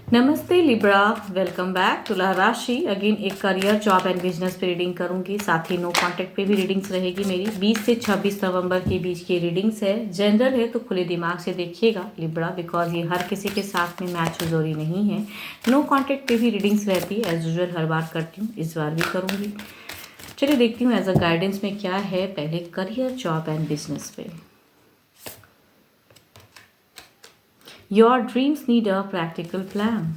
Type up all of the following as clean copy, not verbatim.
नमस्ते Libra, welcome back. तुला राशि अगेन एक करियर, जॉब एंड बिजनेस पे रीडिंग करूंगी, साथ ही नो कांटेक्ट पे भी रीडिंग्स रहेगी मेरी। 20 से 26 नवंबर के बीच की रीडिंग्स है। जनरल है तो खुले दिमाग से देखिएगा लिब्रा, बिकॉज ये हर किसी के साथ में मैच जरूरी नहीं है। नो कांटेक्ट पे भी रीडिंग्स रहती है, एज यूजल हर बार करती हूँ, इस बार भी करूँगी। चलिए देखती हूँ एज अ गाइडेंस में क्या है। पहले करियर, जॉब एंड बिजनेस पे। Your dreams need a practical plan.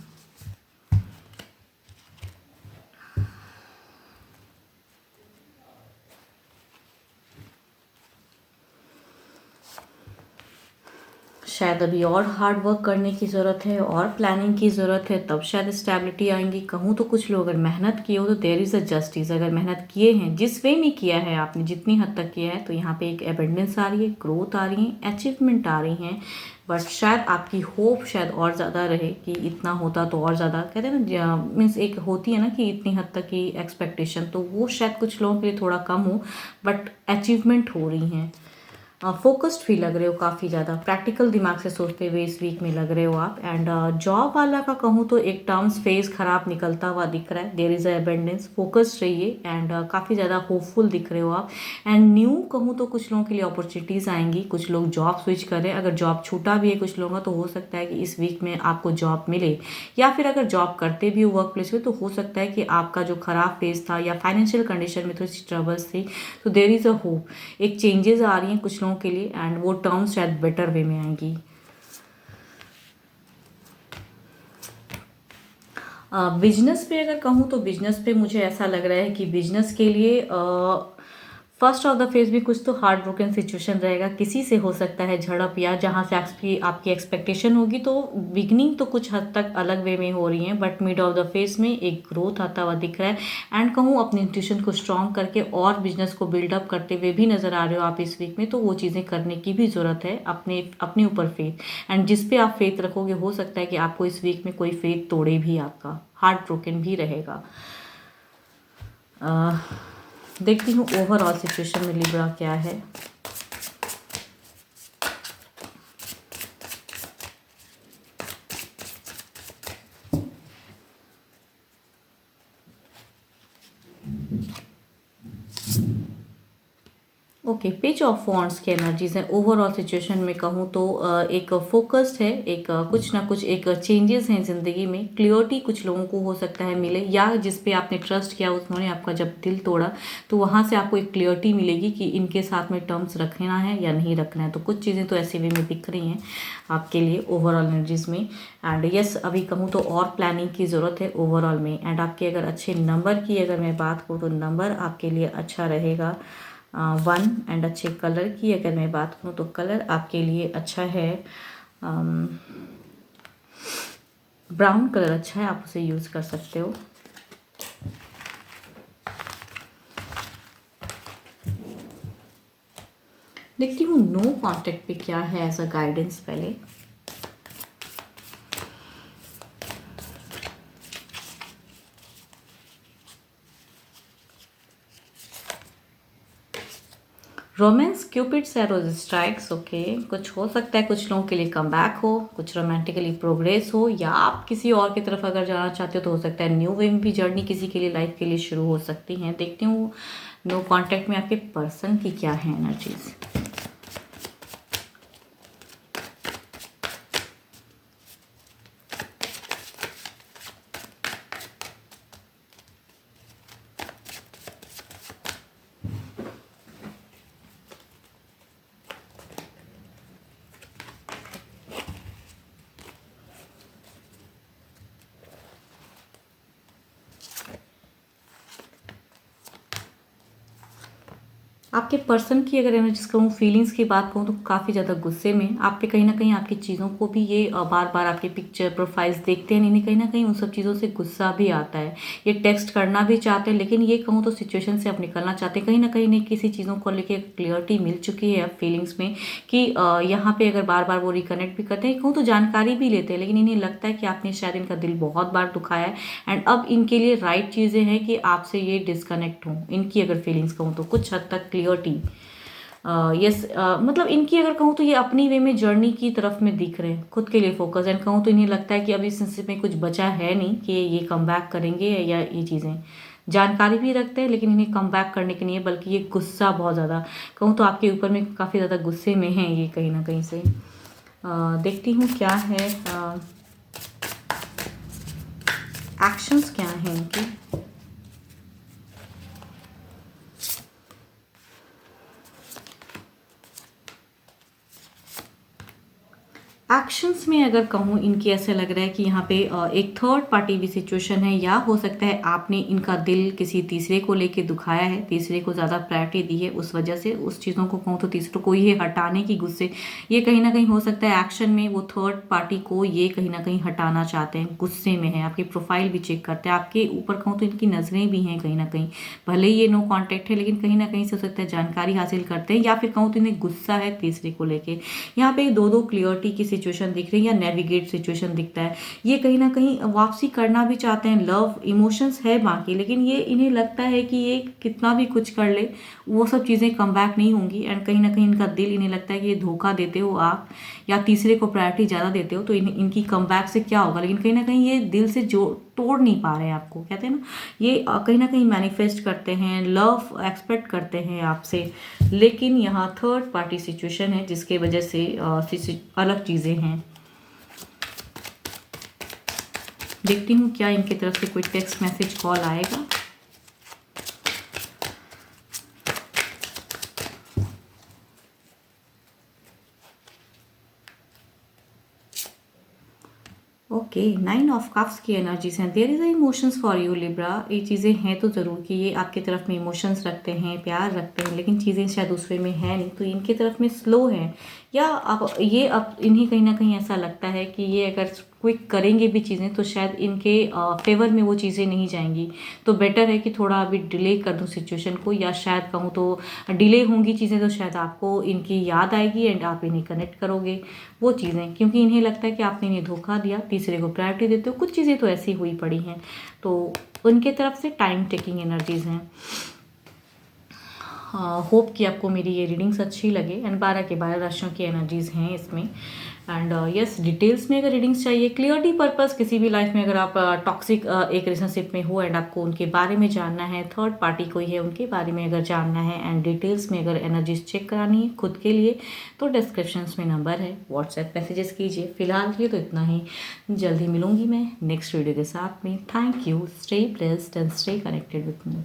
शायद अभी और हार्ड वर्क करने की ज़रूरत है और प्लानिंग की ज़रूरत है, तब शायद स्टेबिलिटी आएंगी। कहूँ तो कुछ लोग अगर मेहनत किए हो तो देयर इज़ अ जस्टिस। अगर मेहनत किए हैं, जिस वे में किया है आपने, जितनी हद तक किया है, तो यहाँ पे एक एबेंडेंस आ रही है, ग्रोथ आ रही है, अचीवमेंट आ रही हैं। बट शायद आपकी होप शायद और ज़्यादा रहे कि इतना होता तो और ज़्यादा, कहते हैं ना, मीन्स एक होती है ना कि इतनी हद तक की एक्सपेक्टेशन, तो वो शायद कुछ लोगों के लिए थोड़ा कम हो, बट अचीवमेंट हो रही हैं। फोकस्ड भी लग रहे हो, काफ़ी ज़्यादा प्रैक्टिकल दिमाग से सोचते हुए इस वीक में लग रहे हो आप। एंड जॉब वाला का कहूँ तो एक टर्म्स फेज खराब निकलता हुआ दिख रहा है। There is a abundance, focused रहिए एंड काफ़ी ज़्यादा होपफुल दिख रहे हो आप। एंड न्यू कहूँ तो कुछ लोगों के लिए अपॉर्चुनिटीज़ आएंगी, कुछ लोग जॉब स्विच कर रहे हैं। अगर जॉब छूटा भी है कुछ लोगों का, तो हो सकता है कि इस वीक में आपको जॉब मिले, या फिर अगर जॉब करते भी हो वर्क प्लेस में, तो हो सकता है कि आपका जो खराब फेज था या फाइनेंशियल कंडीशन में थोड़ी सी ट्रबल्स थी, तो देयर इज़ अ होप। एक चेंजेस आ रही हैं कुछ लोगों के लिए एंड वो टर्म्स शायद बेटर वे में आएंगी। बिजनेस पे अगर कहूँ तो बिजनेस पे मुझे ऐसा लग रहा है कि बिजनेस के लिए फर्स्ट ऑफ द फेज भी कुछ तो हार्ड ब्रोकन सिचुएशन रहेगा, किसी से हो सकता है झड़प, या जहाँ से आपकी एक्सपेक्टेशन होगी, तो बिगनिंग तो कुछ हद तक अलग वे में हो रही है, but mid of the phase में एक ग्रोथ आता हुआ दिख रहा है। एंड कहूँ अपनी इंट्यूशन को स्ट्रॉन्ग करके और बिजनेस को बिल्डअप करते हुए भी नजर आ रहे हो आप इस वीक में, तो वो चीज़ें करने की भी ज़रूरत है, अपने अपने ऊपर फेथ। एंड जिस पे आप फेथ रखोगे, हो सकता है कि आपको इस वीक में कोई फेथ तोड़े भी, आपका हार्ट ब्रोकन भी रहेगा। देखती हूँ ओवरऑल सिचुएशन में लिब्रा क्या है। ओके, पेज ऑफ वॉन्ड्स की एनर्जीज है ओवरऑल सिचुएशन में। कहूँ तो एक फोकस्ड है, एक कुछ ना कुछ एक चेंजेस हैं ज़िंदगी में, क्लियरिटी कुछ लोगों को हो सकता है मिले, या जिस पे आपने ट्रस्ट किया उन्होंने आपका जब दिल तोड़ा, तो वहाँ से आपको एक क्लियरिटी मिलेगी कि इनके साथ में टर्म्स रखना है या नहीं रखना है। तो कुछ चीज़ें तो ऐसे वे में दिख रही हैं आपके लिए ओवरऑल एनर्जीज में। एंड यस, अभी कहूँ तो और प्लानिंग की ज़रूरत है ओवरऑल में। एंड आपके अगर अच्छे नंबर की अगर मैं बात करूँ, तो नंबर आपके लिए अच्छा रहेगा 1। एंड अच्छे कलर की अगर मैं बात करूँ, तो कलर आपके लिए अच्छा है, ब्राउन कलर अच्छा है, आप उसे यूज़ कर सकते हो। देखती हूँ नो कांटेक्ट पे क्या है एज अ गाइडेंस पहले। Romance, cupids arrows strikes. Okay, कुछ हो सकता है कुछ लोगों के लिए कम बैक हो, कुछ रोमांटिकली प्रोग्रेस हो, या आप किसी और की तरफ अगर जाना चाहते हो, तो हो सकता है न्यू वे में भी जर्नी किसी के लिए लाइफ के लिए शुरू हो सकती है। देखती हूँ नो कांटेक्ट में आपके पर्सन की क्या है एनर्जीज। आपके पर्सन की अगर मैं जिस कहूँ फीलिंग्स की बात कहूँ, तो काफ़ी ज़्यादा गुस्से में आप पे, कहीं ना कहीं आपकी चीज़ों को भी ये बार बार आपके पिक्चर प्रोफाइल्स देखते हैं, नहीं कहीं ना कहीं उन सब चीज़ों से गुस्सा भी आता है। ये टेक्स्ट करना भी चाहते हैं, लेकिन ये कहूँ तो सिचुएशन से आप निकलना चाहते हैं, कहीं ना कहीं नहीं किसी चीज़ों को लेके क्लियरिटी मिल चुकी है अब फीलिंग्स में, कि यहाँ पे अगर बार बार वो रिकनेक्ट भी करते हैं, कहूँ तो जानकारी भी लेते हैं, लेकिन इन्हें लगता है कि आपने शायद इनका दिल बहुत बार दुखाया है। एंड अब इनके लिए राइट चीज़ें हैं कि आपसे ये डिस्कनेक्ट हों, इनकी अगर फीलिंग्स कहूँ तो कुछ हद तक क्लियरिटी यस, मतलब इनकी अगर कहूँ तो ये अपनी वे में जर्नी की तरफ में दिख रहे हैं, खुद के लिए फोकस, एंड कहूँ तो इन्हें लगता है कि अभी रिलेशनशिप में कुछ बचा है नहीं कि ये कम बैक करेंगे या ये चीज़ें। जानकारी भी रखते हैं लेकिन इन्हें कम बैक करने के नहीं है, बल्कि ये गुस्सा बहुत ज़्यादा, कहूँ तो आपके ऊपर में काफ़ी ज़्यादा गुस्से में हैं ये कहीं ना कहीं से। देखती हूँ क्या है, एक्शंस क्या हैं इनके। एक्शंस में अगर कहूँ इनकी ऐसे लग रहा है कि यहाँ पे एक थर्ड पार्टी भी सिचुएशन है, या हो सकता है आपने इनका दिल किसी तीसरे को लेके दुखाया है, तीसरे को ज़्यादा प्रायोरिटी दी है, उस वजह से उस चीज़ों को कहूँ तो तीसरे को ये हटाने की गुस्से, ये कहीं ना कहीं हो सकता है एक्शन में वो थर्ड पार्टी को ये कहीं ना कहीं हटाना चाहते हैं, गुस्से में है, आपकी प्रोफाइल भी चेक करते हैं, आपके ऊपर कहूँ तो इनकी नज़रें भी हैं कहीं ना कहीं, भले ही ये नो कॉन्टैक्ट है लेकिन कहीं ना कहीं से हो सकता है जानकारी हासिल करते हैं, या फिर कहूँ तो इन्हें गुस्सा है तीसरे को लेके। यहाँ पे दो क्लियरिटी की सिचुएशन दिख रही है, या नेविगेट सिचुएशन दिखता है, ये कहीं ना कहीं वापसी करना भी चाहते हैं, लव इमोशंस है बाकी, लेकिन ये इन्हें लगता है कि ये कितना भी कुछ कर ले वो सब चीज़ें कम बैक नहीं होंगी, एंड कहीं ना कहीं इनका दिल इन्हें लगता है कि ये धोखा देते हो आप, या तीसरे को प्रायोरिटी ज़्यादा देते हो तो इनकी कम बैक से क्या होगा, लेकिन कहीं ना कहीं ये दिल से जो तोड़ नहीं पा रहे हैं आपको, कहते हैं ना, ये कहीं ना कहीं मैनिफेस्ट करते हैं, लव एक्सपेक्ट करते हैं आपसे, लेकिन यहाँ थर्ड पार्टी सिचुएशन है जिसके वजह से अलग चीज़ें हैं। देखती हूँ क्या इनकी तरफ से कोई टेक्स्ट मैसेज कॉल आएगा। ओके, 9 ऑफ कप्स की एनर्जीज हैं। There is a emotions for you Libra, ये चीज़ें हैं तो ज़रूर कि ये आपकी तरफ में इमोशंस रखते हैं, प्यार रखते हैं, लेकिन चीज़ें शायद दूसरे में है नहीं, तो इनकी तरफ में स्लो है, या अब इन्हें कहीं ना कहीं ऐसा लगता है कि ये अगर क्विक करेंगे भी चीज़ें तो शायद इनके फेवर में वो चीज़ें नहीं जाएंगी, तो बेटर है कि थोड़ा अभी डिले कर दूँ सिचुएशन को, या शायद कहूँ तो डिले होंगी चीज़ें तो शायद आपको इनकी याद आएगी एंड आप इन्हें कनेक्ट करोगे वो चीज़ें, क्योंकि इन्हें लगता है कि आपने इन्हें धोखा दिया, तीसरे को प्रायोरिटी देते हो, कुछ चीज़ें तो ऐसी हुई पड़ी हैं, तो उनके तरफ से टाइम टेकिंग एनर्जीज हैं। होप कि आपको मेरी ये रीडिंग्स अच्छी लगे, एंड 12 के 12 राशियों की एनर्जीज़ हैं इसमें, एंड यस डिटेल्स में अगर रीडिंग्स चाहिए, क्लियरिटी पर्पस, किसी भी लाइफ में अगर आप टॉक्सिक एक रिलेशनशिप में हो एंड आपको उनके बारे में जानना है, थर्ड पार्टी कोई है उनके बारे में अगर जानना है, एंड डिटेल्स में अगर एनर्जीज चेक करानी है खुद के लिए, तो डिस्क्रिप्शंस में नंबर है, व्हाट्सएप मैसेजेस कीजिए। फिलहाल के लिए तो इतना ही, जल्दी मिलूंगी मैं नेक्स्ट वीडियो के साथ में। Thank you, stay blessed and stay connected with me.